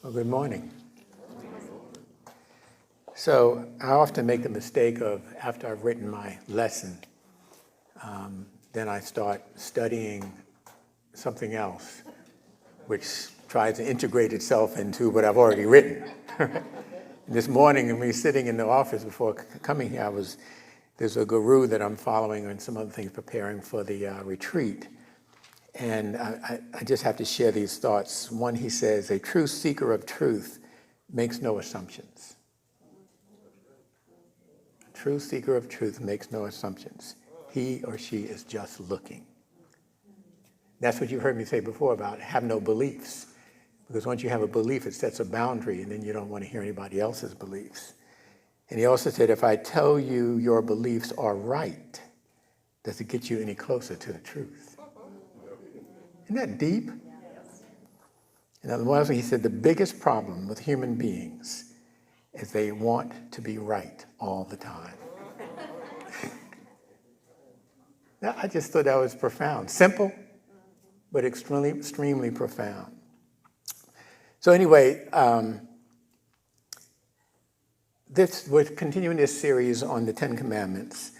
Well, good morning. So I often make the mistake of, after I've written my lesson, then I start studying something else, which tries to integrate itself into what I've already written. This morning, when we were sitting in the office before coming here, there's a guru that I'm following and some other things preparing for the retreat. And I just have to share these thoughts. One, he says, a true seeker of truth makes no assumptions. A true seeker of truth makes no assumptions. He or she is just looking. That's what you've heard me say before about have no beliefs. Because once you have a belief, it sets a boundary, and then you don't want to hear anybody else's beliefs. And he also said, if I tell you your beliefs are right, does it get you any closer to the truth? Isn't that deep? And then one thing he said, the biggest problem with human beings is they want to be right all the time. Now, I just thought that was profound. Simple, but extremely profound. So anyway, we're continuing this series on the Ten Commandments.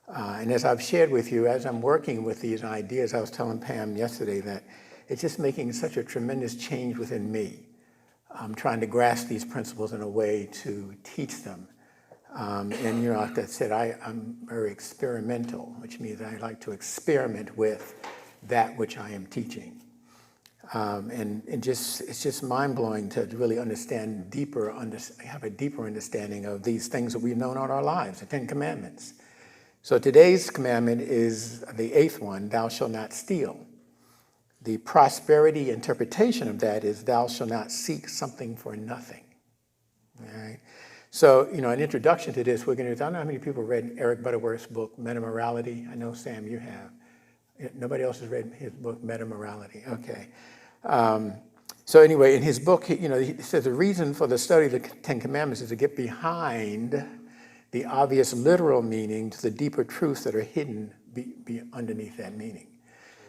And as I've shared with you, as I'm working with these ideas, I was telling Pam yesterday that it's just making such a tremendous change within me. I'm trying to grasp these principles in a way to teach them. And you know, like I said, I'm very experimental, which means I like to experiment with that which I am teaching. And it's just mind-blowing to really understand have a deeper understanding of these things that we've known all our lives, the Ten Commandments. So today's commandment is the eighth one, thou shalt not steal. The prosperity interpretation of that is thou shalt not seek something for nothing. All right? So, you know, an introduction to this, I don't know how many people read Eric Butterworth's book, Meta-Morality. I know, Sam, you have. Nobody else has read his book, Meta-Morality. Okay. So anyway, in his book, he says the reason for the study of the Ten Commandments is to get behind the obvious literal meaning to the deeper truths that are hidden underneath that meaning.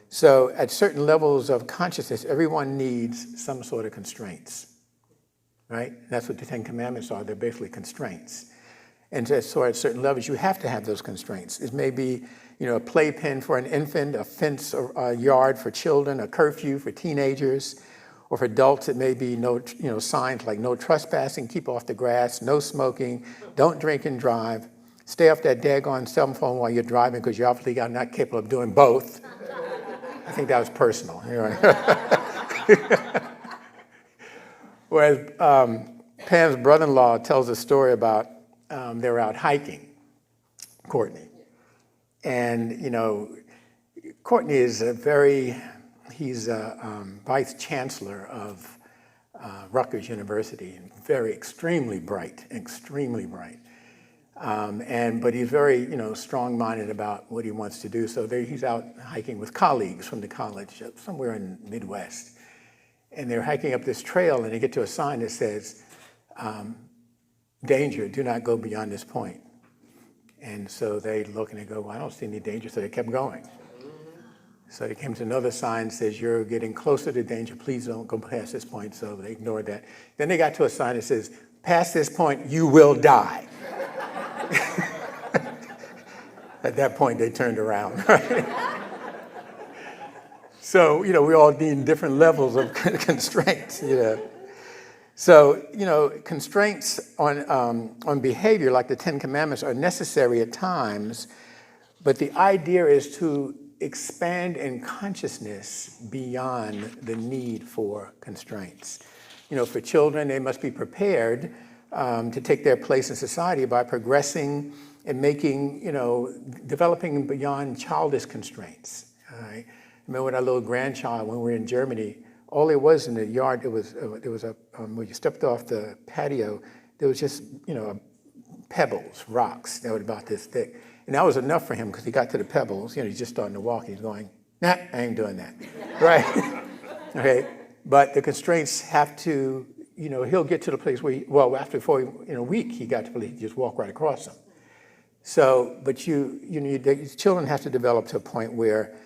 So at certain levels of consciousness, everyone needs some sort of constraints, right? That's what the Ten Commandments are. They're basically constraints. And so at certain levels, you have to have those constraints. It may be, a playpen for an infant, a fence or a yard for children, a curfew for teenagers, or for adults, it may be signs like no trespassing, keep off the grass, no smoking, don't drink and drive, stay off that daggone cell phone while you're driving because you're obviously not capable of doing both. I think that was personal. Whereas Pam's brother-in-law tells a story about they were out hiking, Courtney. And, Courtney is he's a vice chancellor of Rutgers University, and extremely bright. But he's very, strong-minded about what he wants to do. So he's out hiking with colleagues from the college somewhere in the Midwest. And they're hiking up this trail, and they get to a sign that says, danger, do not go beyond this point. And so they look and they go, well, I don't see any danger, so they kept going. So they came to another sign that says, you're getting closer to danger, please don't go past this point, so they ignored that. Then they got to a sign that says, past this point, you will die. At that point, they turned around, right? So, we all need different levels of constraints, So, constraints on behavior, like the Ten Commandments, are necessary at times, but the idea is to expand in consciousness beyond the need for constraints. For children, they must be prepared to take their place in society by progressing and making, developing beyond childish constraints. All right? I remember when our little grandchild, when we were in Germany, all there was in the yard, there was when you stepped off the patio, there was just, pebbles, rocks that were about this thick. And that was enough for him because he got to the pebbles, he's just starting to walk. He's going, nah, I ain't doing that, right? Okay, but the constraints have to, he'll get to the place where, in a week, he got to the place, he just walk right across them. So, but children have to develop to a point where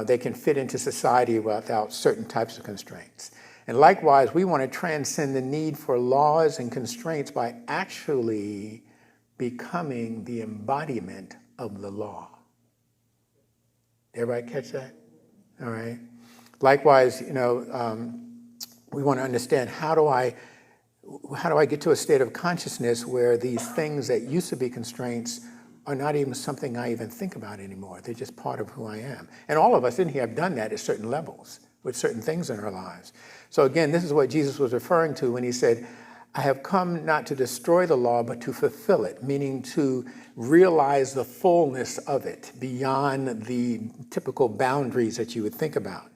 they can fit into society without certain types of constraints. And likewise, we want to transcend the need for laws and constraints by actually becoming the embodiment of the law. Everybody catch that? All right. Likewise, we want to understand how do I get to a state of consciousness where these things that used to be constraints are not even something I even think about anymore. They're just part of who I am. And all of us in here have done that at certain levels with certain things in our lives. So again, this is what Jesus was referring to when he said, I have come not to destroy the law, but to fulfill it, meaning to realize the fullness of it beyond the typical boundaries that you would think about.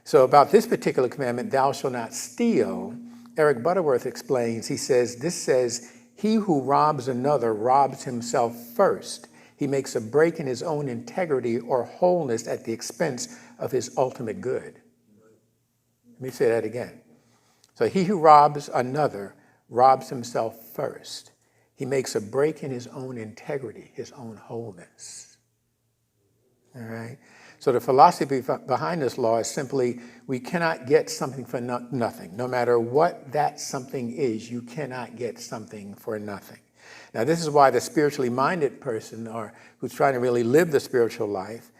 So about this particular commandment, thou shalt not steal, Eric Butterworth explains, he says, this says, he who robs another robs himself first. He makes a break in his own integrity or wholeness at the expense of his ultimate good. Let me say that again. So he who robs another robs himself first. He makes a break in his own integrity, his own wholeness. All right? So the philosophy behind this law is simply, we cannot get something for nothing. No matter what that something is, you cannot get something for nothing. Now, this is why the spiritually minded person, or who's trying to really live the spiritual life,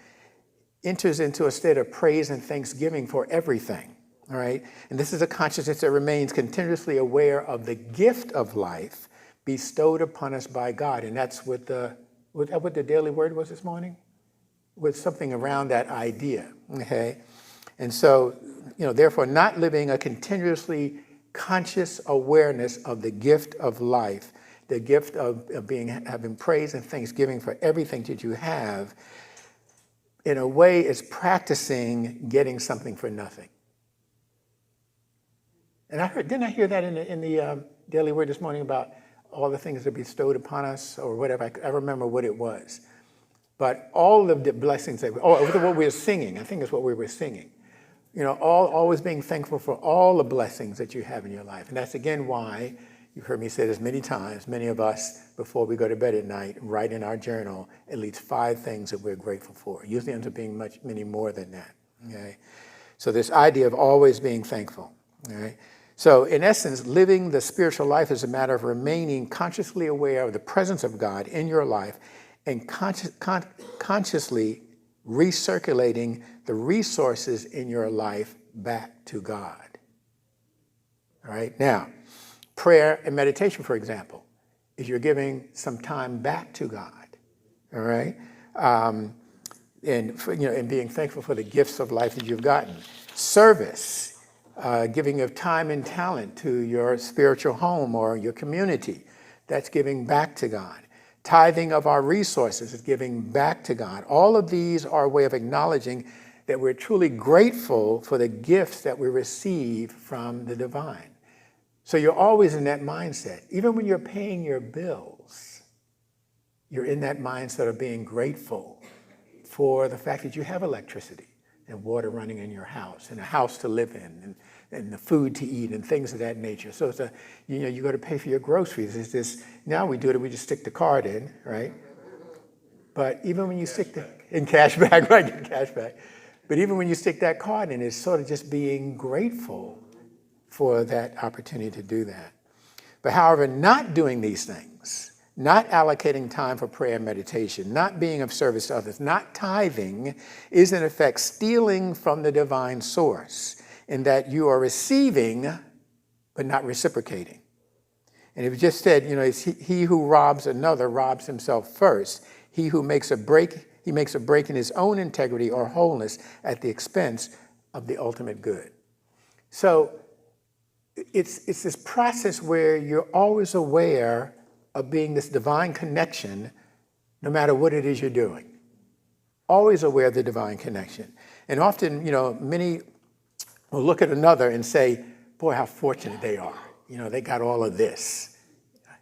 enters into a state of praise and thanksgiving for everything. All right? And this is a consciousness that remains continuously aware of the gift of life bestowed upon us by God. And that's what the daily word was this morning? With something around that idea, okay? And so, therefore, not living a continuously conscious awareness of the gift of life, the gift of having praise and thanksgiving for everything that you have, in a way is practicing getting something for nothing. And didn't I hear that in the daily word this morning about all the things that are bestowed upon us or whatever? I remember what it was. But all of the blessings what we were singing, I think it's what we were singing. Always being thankful for all the blessings that you have in your life. And that's again why, you've heard me say this many times, many of us, before we go to bed at night, write in our journal at least 5 things that we're grateful for. It usually ends up being many more than that, okay? So this idea of always being thankful, all right? So in essence, living the spiritual life is a matter of remaining consciously aware of the presence of God in your life and consciously recirculating the resources in your life back to God. All right? Now, prayer and meditation, for example, is you're giving some time back to God. All right? And being thankful for the gifts of life that you've gotten. Service, giving of time and talent to your spiritual home or your community, that's giving back to God. Tithing of our resources is giving back to God. All of these are a way of acknowledging that we're truly grateful for the gifts that we receive from the divine. So you're always in that mindset. Even when you're paying your bills, you're in that mindset of being grateful for the fact that you have electricity and water running in your house and a house to live in and the food to eat and things of that nature. So it's you go to pay for your groceries. It's this, now we do it, we just stick the card in, right? But even when you stick in cash back, right, get cash back. But even when you stick that card in, it's sort of just being grateful for that opportunity to do that. But however, not doing these things, not allocating time for prayer and meditation, not being of service to others, not tithing, is in effect stealing from the divine source, in that you are receiving but not reciprocating. And if you just said, it's he who robs another robs himself first. He who makes a break in his own integrity or wholeness at the expense of the ultimate good. So it's this process where you're always aware of being this divine connection, no matter what it is you're doing. Always aware of the divine connection. And often, many will look at another and say, boy, how fortunate they are. They got all of this.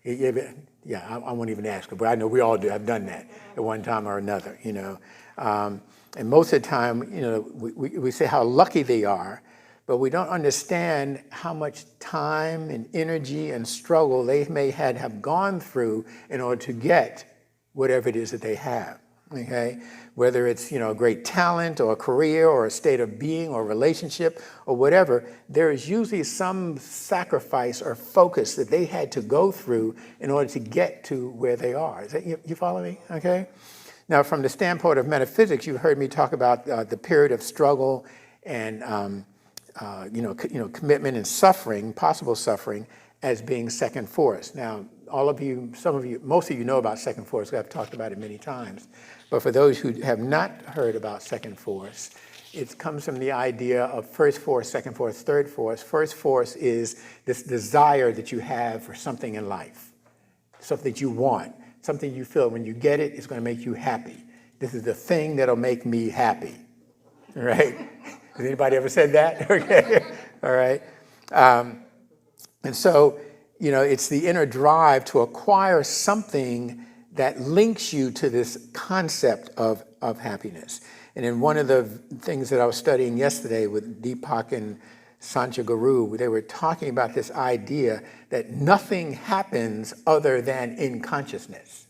Yeah, I won't even ask her, but I know we all have done that at one time or another, And most of the time, we say how lucky they are, but we don't understand how much time and energy and struggle they may have gone through in order to get whatever it is that they have, okay? Whether it's, a great talent or a career or a state of being or relationship or whatever, there is usually some sacrifice or focus that they had to go through in order to get to where they are. Is that, you follow me? Okay? Now, from the standpoint of metaphysics, you've heard me talk about the period of struggle and commitment and suffering, possible suffering, as being second force. Now, all of you, some of you, most of you know about second force. I've talked about it many times. But for those who have not heard about second force, it comes from the idea of first force, second force, third force. First force is this desire that you have for something in life, something that you want, something you feel when you get it, it's going to make you happy. This is the thing that'll make me happy, right? Has anybody ever said that? Okay, all right. And so, it's the inner drive to acquire something that links you to this concept of happiness. And in one of the things that I was studying yesterday with Deepak and Sanchaguru, they were talking about this idea that nothing happens other than in consciousness.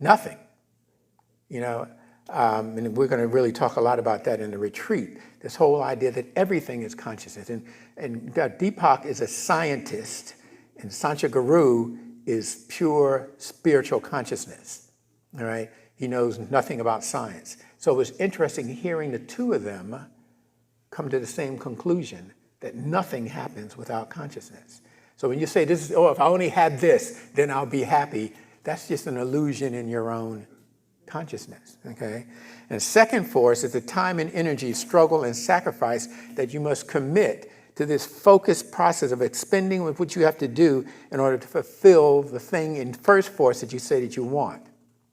Nothing. And we're going to really talk a lot about that in the retreat, this whole idea that everything is consciousness. And Deepak is a scientist, and Sanchaguru is pure spiritual consciousness, all right? He knows nothing about science. So it was interesting hearing the two of them come to the same conclusion, that nothing happens without consciousness. So when you say, if I only had this, then I'll be happy, that's just an illusion in your own consciousness, okay? And second force is the time and energy, struggle and sacrifice that you must commit to this focused process of expending with what you have to do in order to fulfill the thing in first force that you say that you want,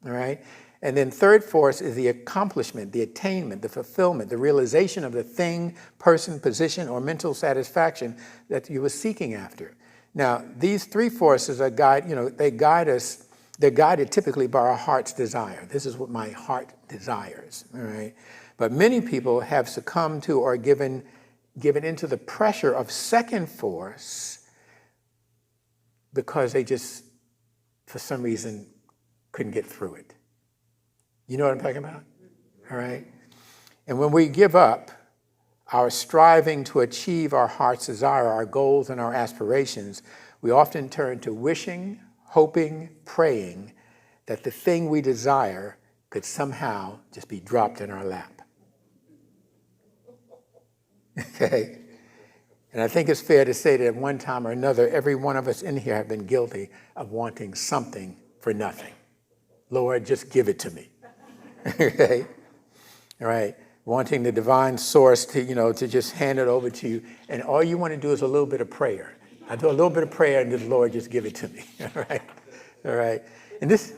all right? And then third force is the accomplishment, the attainment, the fulfillment, the realization of the thing, person, position, or mental satisfaction that you were seeking after. Now, these three forces are they guide us. They're guided typically by our heart's desire. This is what my heart desires, all right? But many people have succumbed to or given into the pressure of second force because they just, for some reason, couldn't get through it. You know what I'm talking about? All right? And when we give up our striving to achieve our heart's desire, our goals and our aspirations, we often turn to wishing, hoping, praying that the thing we desire could somehow just be dropped in our lap. Okay? And I think it's fair to say that at one time or another, every one of us in here have been guilty of wanting something for nothing. Lord, just give it to me. Okay? All right? Wanting the divine source to just hand it over to you. And all you want to do is a little bit of prayer. I do a little bit of prayer and the Lord just give it to me. All right? All right? And this,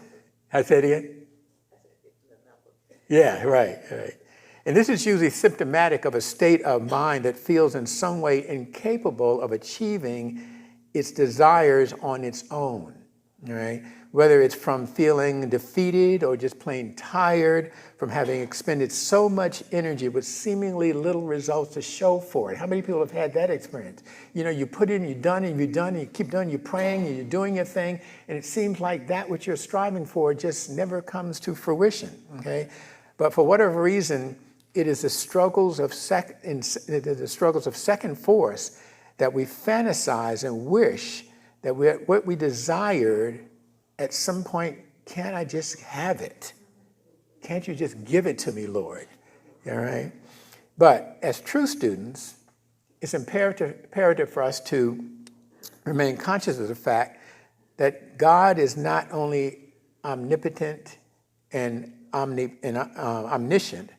I said it again? Yeah, right. And this is usually symptomatic of a state of mind that feels in some way incapable of achieving its desires on its own, all right? Whether it's from feeling defeated or just plain tired from having expended so much energy with seemingly little results to show for it. How many people have had that experience? You put in, you've done, and you keep doing, you're praying, and you're doing your thing, and it seems like that which you're striving for just never comes to fruition, okay? But for whatever reason, it is the struggles of second force that we fantasize and wish that what we desired at some point, can't I just have it? Can't you just give it to me, Lord? All right? But as true students, it's imperative for us to remain conscious of the fact that God is not only omnipotent and omniscient,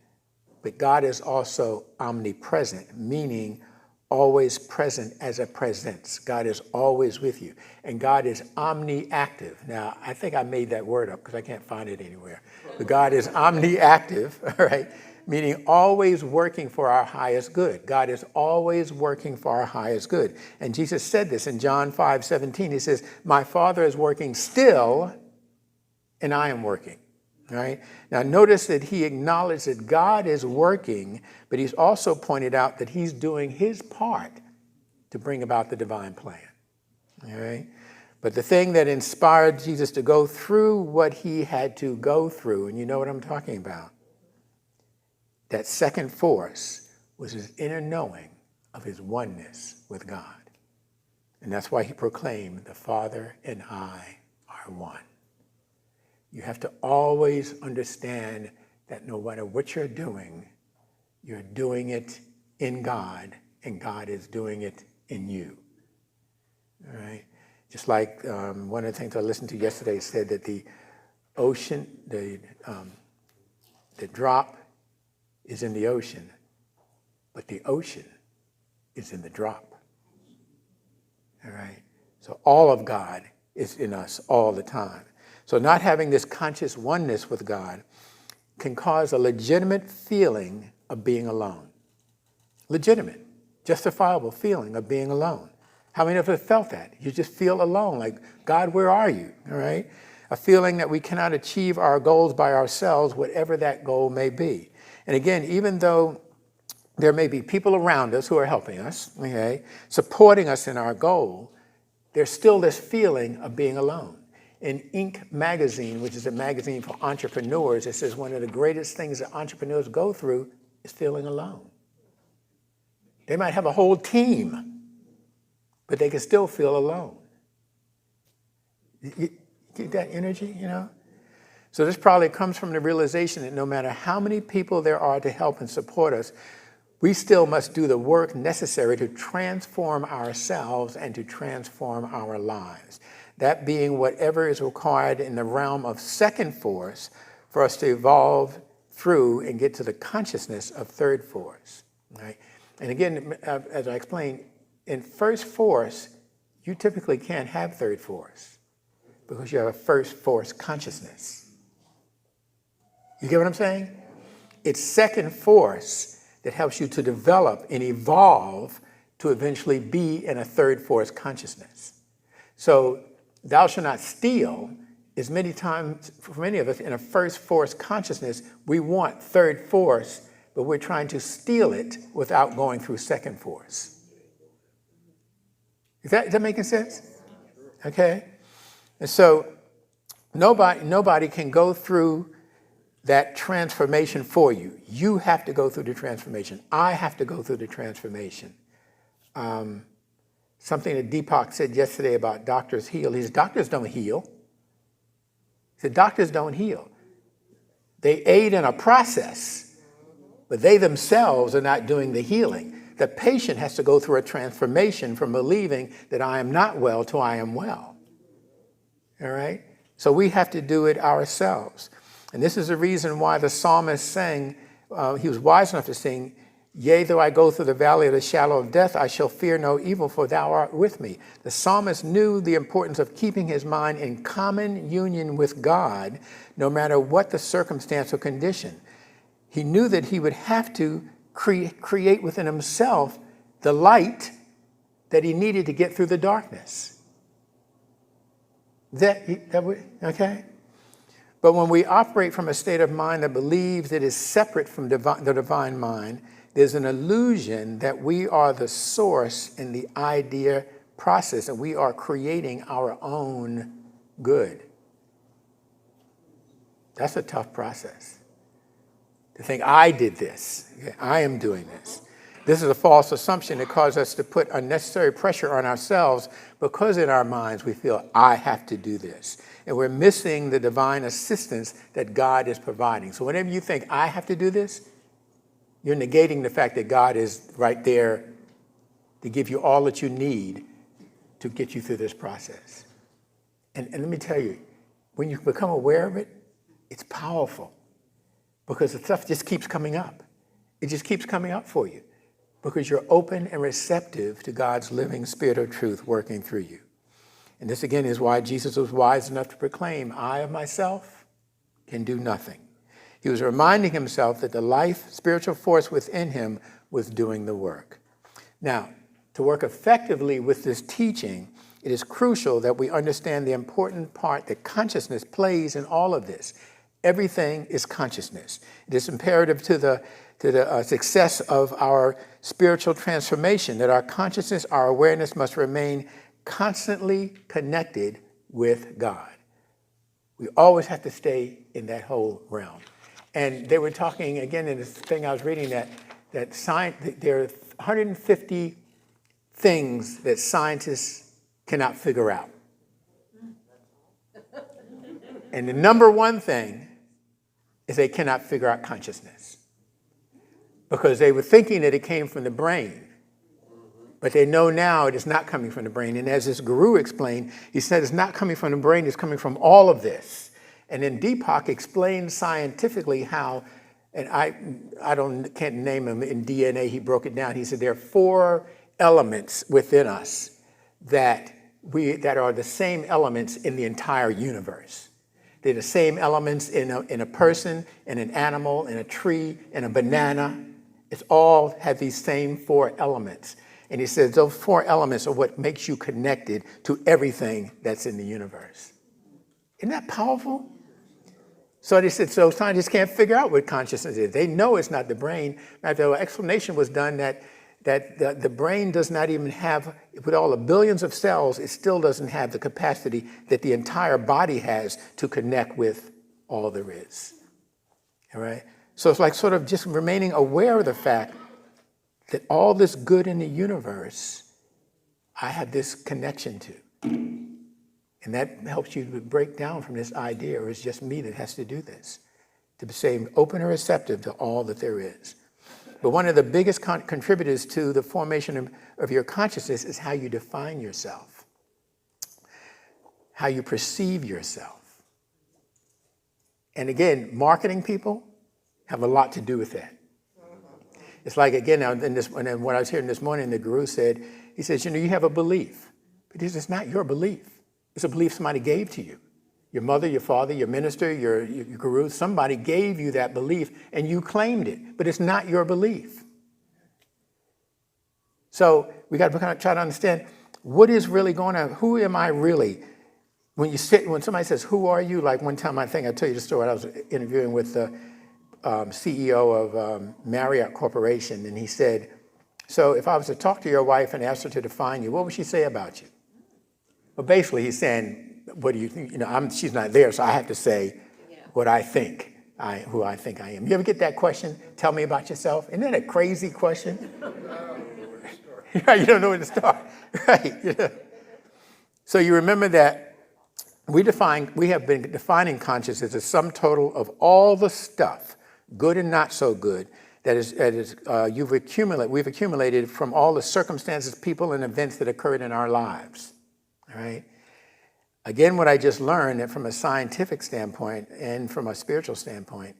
but God is also omnipresent, meaning always present as a presence. God is always with you. And God is omniactive. Now, I think I made that word up because I can't find it anywhere. But God is omniactive, all right? Meaning always working for our highest good. God is always working for our highest good. And Jesus said this in John 5:17. He says, my Father is working still, and I am working. All right? Now, notice that he acknowledged that God is working, but he's also pointed out that he's doing his part to bring about the divine plan. All right? But the thing that inspired Jesus to go through what he had to go through, and you know what I'm talking about, that second force was his inner knowing of his oneness with God. And that's why he proclaimed, the Father and I are one. You have to always understand that no matter what you're doing it in God, and God is doing it in you. All right? Just like one of the things I listened to yesterday said that the ocean, the drop is in the ocean, but the ocean is in the drop. All right? So all of God is in us all the time. So not having this conscious oneness with God can cause a legitimate feeling of being alone. Legitimate, justifiable feeling of being alone. How many of us felt that? You just feel alone, like, God, where are you? All right? A feeling that we cannot achieve our goals by ourselves, whatever that goal may be. And again, even though there may be people around us who are helping us, okay, supporting us in our goal, there's still this feeling of being alone. In Inc. magazine, which is a magazine for entrepreneurs, it says one of the greatest things that entrepreneurs go through is feeling alone. They might have a whole team, but they can still feel alone. You get that energy, you know? So this probably comes from the realization that no matter how many people there are to help and support us, we still must do the work necessary to transform ourselves and to transform our lives. That being whatever is required in the realm of second force for us to evolve through and get to the consciousness of third force. Right? And again, as I explained, in first force, you typically can't have third force because you have a first force consciousness. You get what I'm saying? It's second force that helps you to develop and evolve to eventually be in a third force consciousness. So thou shalt not steal is many times, for many of us, in a first force consciousness, we want third force, but we're trying to steal it without going through second force. Is that making sense? Okay? And so nobody can go through that transformation for you. You have to go through the transformation. I have to go through the transformation. Something that Deepak said yesterday about doctors heal. He said, doctors don't heal. He said, doctors don't heal. They aid in a process, but they themselves are not doing the healing. The patient has to go through a transformation from believing that I am not well to I am well. All right? So we have to do it ourselves. And this is the reason why the psalmist sang, he was wise enough to sing, yea, though I go through the valley of the shadow of death, I shall fear no evil, for thou art with me. The psalmist knew the importance of keeping his mind in common union with God, no matter what the circumstance or condition. He knew that he would have to create within himself the light that he needed to get through the darkness. Okay? But when we operate from a state of mind that believes it is separate from the divine mind, there's an illusion that we are the source in the idea process and we are creating our own good. That's a tough process. To think, I did this, I am doing this. This is a false assumption that causes us to put unnecessary pressure on ourselves because in our minds we feel, I have to do this. And we're missing the divine assistance that God is providing. So whenever you think, I have to do this, you're negating the fact that God is right there to give you all that you need to get you through this process. And let me tell you, when you become aware of it, it's powerful because the stuff just keeps coming up. It just keeps coming up for you because you're open and receptive to God's living spirit of truth working through you. And this again is why Jesus was wise enough to proclaim, I of myself can do nothing. He was reminding himself that the life, spiritual force within him was doing the work. Now, to work effectively with this teaching, it is crucial that we understand the important part that consciousness plays in all of this. Everything is consciousness. It is imperative to the success of our spiritual transformation that our consciousness, our awareness must remain constantly connected with God. We always have to stay in that whole realm. And they were talking, again, in this thing I was reading, that there are 150 things that scientists cannot figure out. And the number one thing is they cannot figure out consciousness. Because they were thinking that it came from the brain. But they know now it is not coming from the brain. And as this guru explained, he said it's not coming from the brain, it's coming from all of this. And then Deepak explained scientifically how, and can't name them in DNA, he broke it down. He said there are 4 elements within us that are the same elements in the entire universe. They're the same elements in a person, in an animal, in a tree, in a banana. It's all have these same 4 elements. And he says those 4 elements are what makes you connected to everything that's in the universe. Isn't that powerful? So they said, so scientists can't figure out what consciousness is. They know it's not the brain. The explanation was done that the brain does not even have, with all the billions of cells, it still doesn't have the capacity that the entire body has to connect with all there is. All right? So it's like sort of just remaining aware of the fact that all this good in the universe, I have this connection to. And that helps you to break down from this idea, or it's just me that has to do this, to stay open and receptive to all that there is. But one of the biggest contributors to the formation of your consciousness is how you define yourself, how you perceive yourself. And again, marketing people have a lot to do with that. It's like, again, and what I was hearing this morning, the guru said, he says, you have a belief, but it's not your belief. It's a belief somebody gave to you. Your mother, your father, your minister, your guru, somebody gave you that belief and you claimed it, but it's not your belief. So we got to kind of try to understand what is really going on. Who am I really? When somebody says, who are you? Like one time, I think I tell you the story, I was interviewing with the CEO of Marriott Corporation, and he said, so if I was to talk to your wife and ask her to define you, what would she say about you? Well, basically, he's saying, what do you think? She's not there, so I have to say what I think, who I think I am. You ever get that question? Tell me about yourself. Isn't that a crazy question? Right, you don't know where to start. Right. Yeah. So you remember that we have been defining consciousness as a sum total of all the stuff, good and not so good, we've accumulated from all the circumstances, people, and events that occurred in our lives. All right. Again, what I just learned that from a scientific standpoint and from a spiritual standpoint,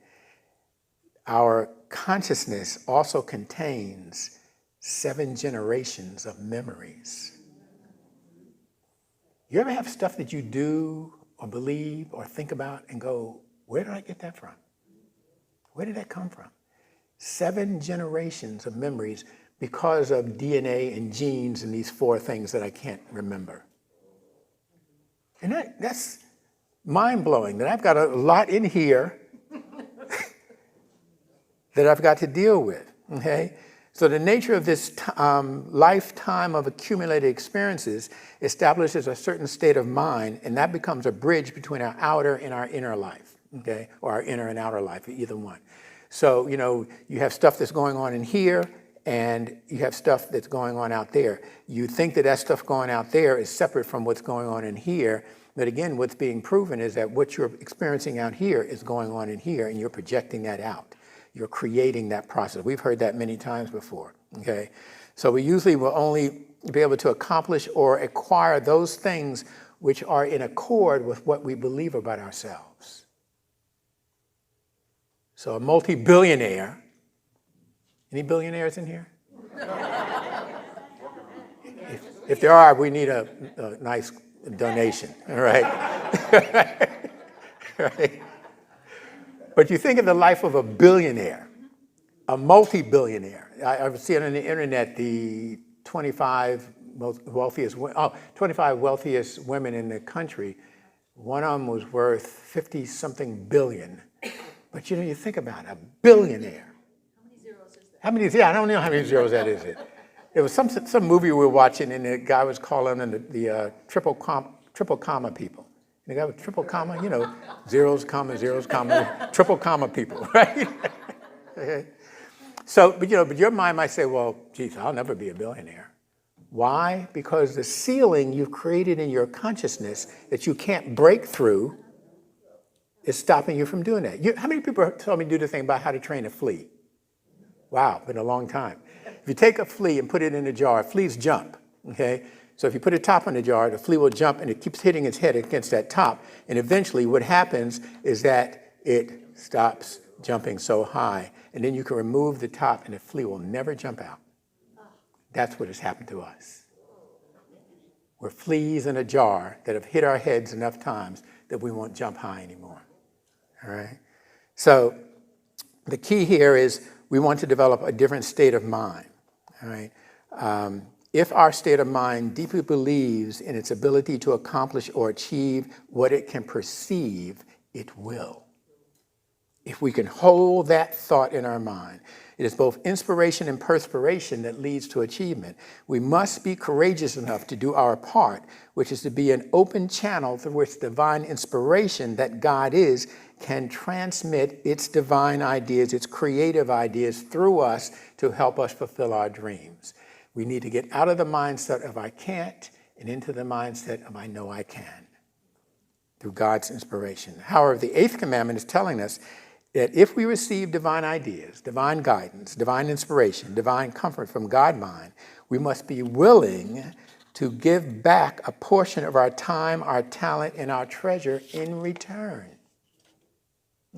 our consciousness also contains 7 generations of memories. You ever have stuff that you do or believe or think about and go, where did I get that from? Where did that come from? 7 generations of memories because of DNA and genes and these 4 things that I can't remember. And that's mind-blowing, that I've got a lot in here that I've got to deal with, okay? So the nature of this lifetime of accumulated experiences establishes a certain state of mind, and that becomes a bridge between our outer and our inner life, okay? Or our inner and outer life, either one. So, you have stuff that's going on in here, and you have stuff that's going on out there. You think that stuff going out there is separate from what's going on in here, but again, what's being proven is that what you're experiencing out here is going on in here, and you're projecting that out. You're creating that process. We've heard that many times before, okay? So we usually will only be able to accomplish or acquire those things which are in accord with what we believe about ourselves. So a multi-billionaire. Any billionaires in here? If there are, we need a nice donation, all right? Right? But you think of the life of a billionaire, a multi-billionaire. I've seen on the internet the 25 wealthiest women in the country. One of them was worth 50-something billion. But you think about it, a billionaire. How many zeros is that? I don't know how many zeros that is. There was some movie we were watching, and the guy was calling them the triple comma people. And the guy with triple comma, zeros, comma, triple comma people, right? Okay. So, but your mind might say, well, geez, I'll never be a billionaire. Why? Because the ceiling you've created in your consciousness that you can't break through is stopping you from doing that. How many people told me to do the thing about how to train a flea? Wow, been a long time. If you take a flea and put it in a jar, fleas jump, okay? So if you put a top on the jar, the flea will jump and it keeps hitting its head against that top. And eventually what happens is that it stops jumping so high. And then you can remove the top and the flea will never jump out. That's what has happened to us. We're fleas in a jar that have hit our heads enough times that we won't jump high anymore, all right? So the key here is we want to develop a different state of mind, all right? If our state of mind deeply believes in its ability to accomplish or achieve what it can perceive, it will. If we can hold that thought in our mind, it is both inspiration and perspiration that leads to achievement. We must be courageous enough to do our part, which is to be an open channel through which divine inspiration that God is can transmit its divine ideas, its creative ideas through us to help us fulfill our dreams. We need to get out of the mindset of I can't and into the mindset of I know I can through God's inspiration. However, the eighth commandment is telling us that if we receive divine ideas, divine guidance, divine inspiration, divine comfort from God mind, we must be willing to give back a portion of our time, our talent, and our treasure in return.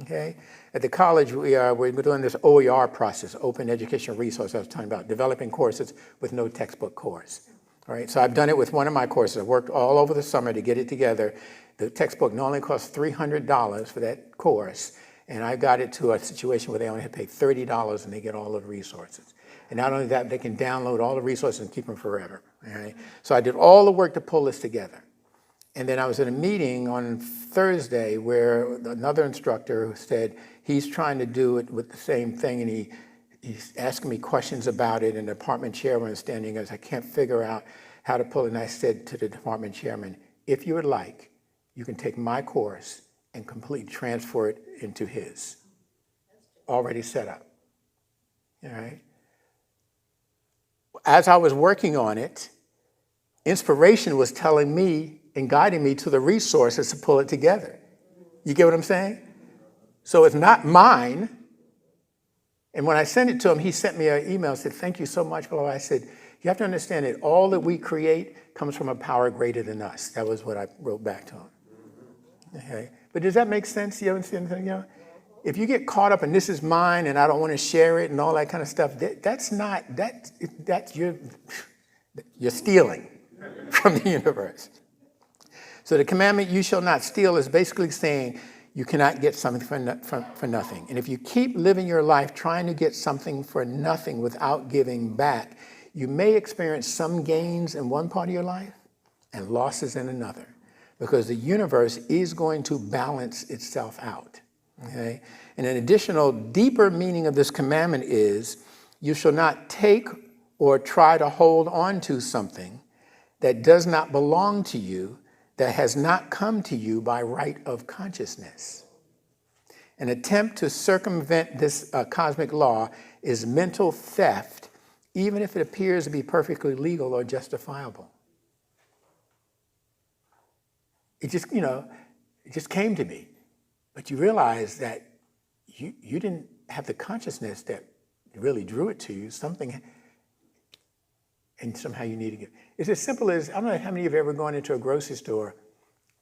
Okay? At the college, we're doing this OER process, Open Educational Resource, I was talking about, developing courses with no textbook course. All right? So I've done it with one of my courses. I worked all over the summer to get it together. The textbook not only costs $300 for that course, and I got it to a situation where they only have to pay $30 and they get all of the resources. And not only that, they can download all the resources and keep them forever. All right? So I did all the work to pull this together. And then I was in a meeting on Thursday where another instructor said he's trying to do it with the same thing, and he's asking me questions about it, and the department chairman is standing there, I can't figure out how to pull it. And I said to the department chairman, if you would like, you can take my course and completely transfer it into his. Already set up. All right? As I was working on it, inspiration was telling me and guiding me to the resources to pull it together. You get what I'm saying? So it's not mine. And when I sent it to him, he sent me an email and said, thank you so much. Blah, blah. I said, you have to understand that all that we create comes from a power greater than us. That was what I wrote back to him. Okay? But does that make sense? You understand? If you get caught up in this is mine and I don't want to share it and all that kind of stuff, that's you're stealing from the universe. So the commandment, you shall not steal, is basically saying you cannot get something for nothing. And if you keep living your life trying to get something for nothing without giving back, you may experience some gains in one part of your life and losses in another, because the universe is going to balance itself out. Okay? And an additional deeper meaning of this commandment is you shall not take or try to hold on to something that does not belong to you, that has not come to you by right of consciousness. An attempt to circumvent this cosmic law is mental theft, even if it appears to be perfectly legal or justifiable. It just came to me. But you realize that you didn't have the consciousness that really drew it to you, something, and somehow you need to get. It's as simple as, I don't know how many of you have ever gone into a grocery store,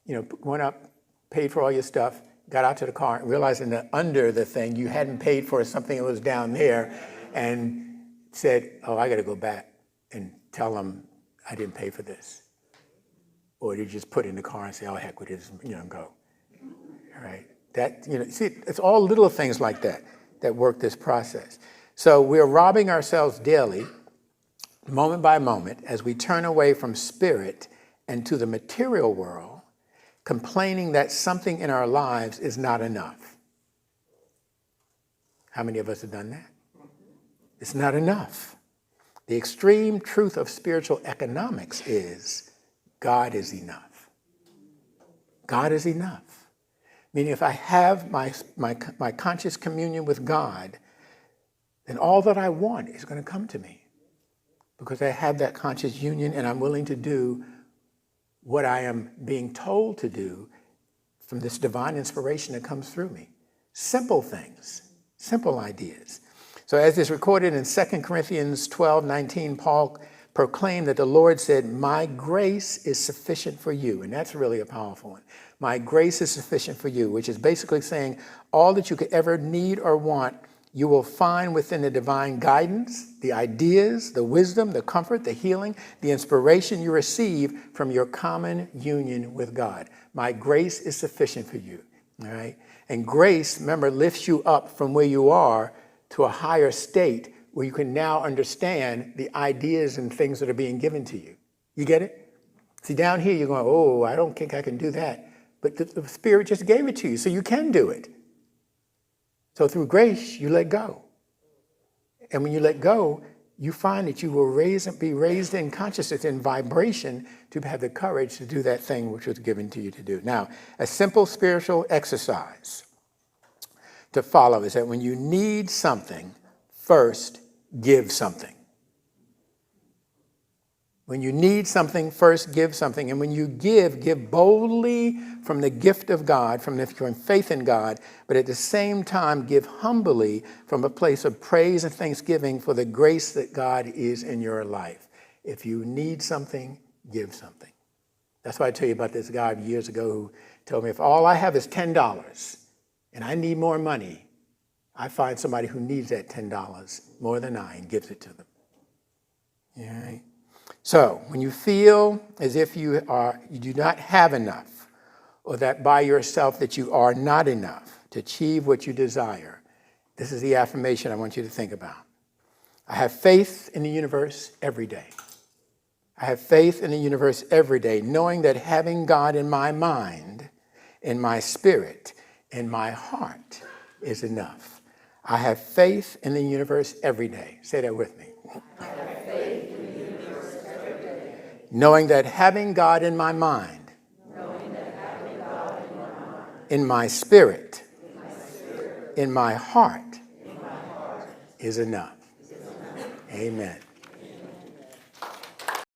went up, paid for all your stuff, got out to the car, and realizing that under the thing you hadn't paid for something that was down there, and said, oh, I got to go back and tell them I didn't pay for this. Or you just put it in the car and say, oh, heck with this, go. All right. See, it's all little things like that work this process. So we're robbing ourselves daily, moment by moment, as we turn away from spirit and to the material world, complaining that something in our lives is not enough. How many of us have done that? It's not enough. The extreme truth of spiritual economics is God is enough. God is enough. Meaning if I have my conscious communion with God, then all that I want is going to come to me because I have that conscious union and I'm willing to do what I am being told to do from this divine inspiration that comes through me. Simple things, simple ideas. So as is recorded in 2 Corinthians 12:19, Paul proclaimed that the Lord said, "My grace is sufficient for you." And that's really a powerful one. My grace is sufficient for you, which is basically saying all that you could ever need or want, you will find within the divine guidance, the ideas, the wisdom, the comfort, the healing, the inspiration you receive from your common union with God. My grace is sufficient for you, all right? And grace, remember, lifts you up from where you are to a higher state where you can now understand the ideas and things that are being given to you. You get it? See, down here you're going, oh, I don't think I can do that. But the Spirit just gave it to you, so you can do it. So through grace, you let go. And when you let go, you find that you will be raised in consciousness, in vibration, to have the courage to do that thing which was given to you to do. Now, a simple spiritual exercise to follow is that when you need something, first give something. When you need something, first give something. And when you give boldly from the gift of God, from faith in God, but at the same time, give humbly from a place of praise and thanksgiving for the grace that God is in your life. If you need something, give something. That's why I tell you about this guy years ago who told me, if all I have is $10 and I need more money, I find somebody who needs that $10 more than I and gives it to them. All right? So when you feel as if you do not have enough, or that by yourself that you are not enough to achieve what you desire, this is the affirmation I want you to think about. I have faith in the universe every day. I have faith in the universe every day, knowing that having God in my mind, in my spirit, in my heart is enough. I have faith in the universe every day. Say that with me. I have faith in the universe every day. Knowing that having God in my mind, in my spirit, in my heart, is enough. Amen.